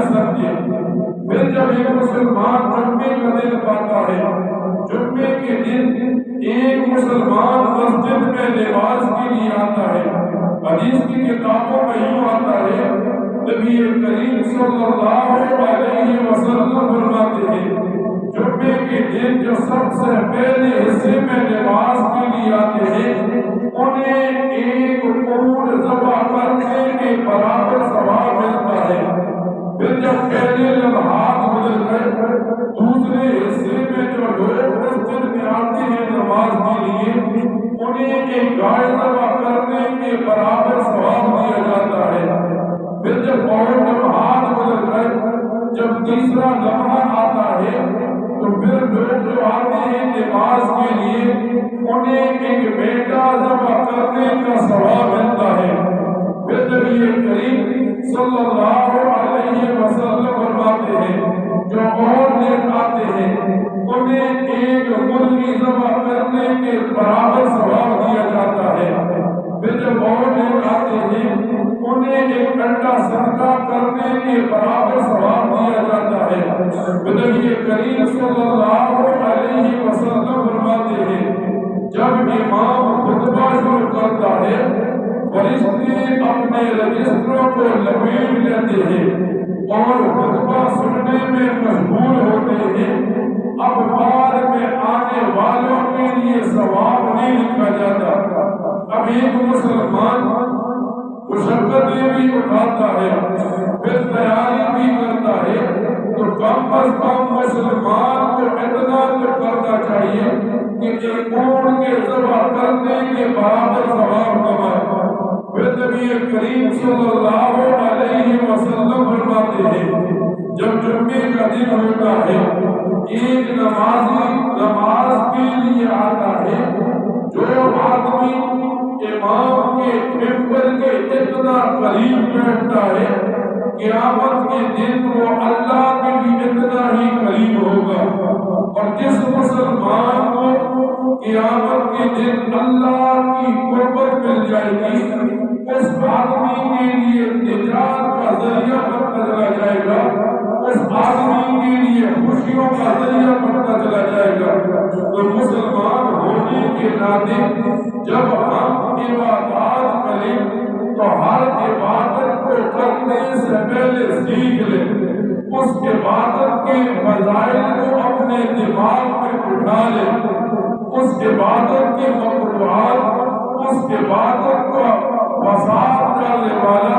سمجھے۔ پھر جب ایک مسلمان جمعے کا دن پاتا ہے، جمعے کے دن ایک مسلمان مسجد میں نماز کے لیے آتا ہے، حدیث کی کتابوں میں یوں آتا ہے، نبی کریم صلی اللہ علیہ وسلم فرماتے ہیں جمعے کے دن جو سب سے پہلے حصے میں نماز کے لیے آتے ہیں انہیں ایک اونٹ ذبح کرنے کے برابر ثواب ملتا ہے۔ پھر جب پہلے لمحات گزر گئے، دوسرے حصے میں جو لوگ مسجد میں آتے ہیں نماز کے لیے انہیں ایک گائے ذبح کرنے کے برابر ثواب دیا جاتا ہے۔ پھر جب اور لمحات گزر گئے، جب تیسرا لمحہ آتا ہے تو پھر لوگ جو آتے ہیں نماز کے لیے انہیں ایک بیٹا ذبح کرنے کا ثواب ملتا ہے۔ پھر نبی کریم صلی اللہ علیہ وسلم فرماتے ہیں جو اور لوگ آتے ہیں انہیں ایک مرغی ذبح کرنے کے برابر ثواب دیا جاتا ہے۔ پھر جب اور لوگ آتے ہیں انہیں ایک انڈا صدقہ کرنے کے برابر ثواب دیا جاتا ہے۔ نبی کریم صلی اللہ علیہ وسلم فرماتے ہیں جب امام خطبہ شروع کرتا ہے فرشتے اپنے رجسٹروں کو لپیٹ لیتے ہیں اور خطبہ سننے میں مشغول ہوتے ہیں۔ اب بعد میں آنے والوں کے لیے ثواب نہیں لکھا جاتا۔ اب ایک مسلمان مشقتیں بھی اٹھاتا ہے، پھر تیاری بھی کرتا ہے، تو کم از کم مسلمان کو اتنا تو کرنا چاہیے کہ ایک اونٹ کے ذبح کرنے کے برابر ثواب کمائے۔ پھر نبی کریم صلی اللہ علیہ وسلم فرماتے ہیں جب جمعے کا دن ہوتا ہے ایک نمازی نماز کے لیے آتا ہے، جو آدمی امام کے ممبر کے اتنا قریب بیٹھتا ہے قیامت کے دن وہ اللہ کے بھی اتنا ہی قریب ہوگا، اور جس مسلمان کو قیامت کے دن اللہ کی قربت مل جائے گی اس آدمی کے لیے نجات کا ذریعہ بنتا چلا جائے گا، اس آدمی کے لیے خوشیوں کا ذریعہ بنتا چلا جائے گا۔ تو مسلمان ہونے کے ناطے جب ہم عبادات کریں تو ہر عبادت کو کرنے سے پہلے سیکھ لیں، اس عبادت کے فضائل کو اپنے دماغ میں اٹھا لیں، اس عبادت کے مقروحات، اس عبادت کو فساد کرنے والا،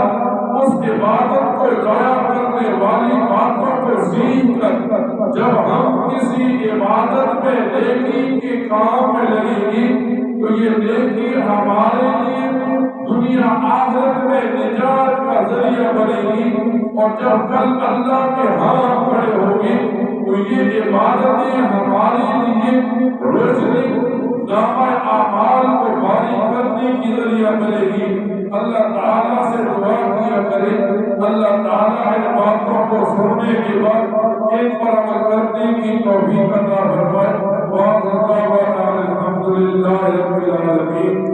اس عبادت کو ضائع کرنے والی باتوں کو سیکھ کر جب ہم کسی عبادت میں نیکی کے کام میں لگیں گی تو یہ نیکی ہمارے لیے دنیا آخرت میں نجات کا ذریعہ بنے گی، اور جب کل اللہ کے ہاں کھڑے ہوگی تو یہ عبادتیں ہمارے لیے روشنی نامہ اعمال کو بھاری کرنے کی ذریعہ بنے گی۔ اللہ تعالیٰ سے دعا کیا کرے اللہ تعالیٰ ان باتوں کو سننے کے بعد ان پر عمل کرنے کی توفیق عطا فرمائے۔ وآخر دعوانا الحمدللہ رب العالمین۔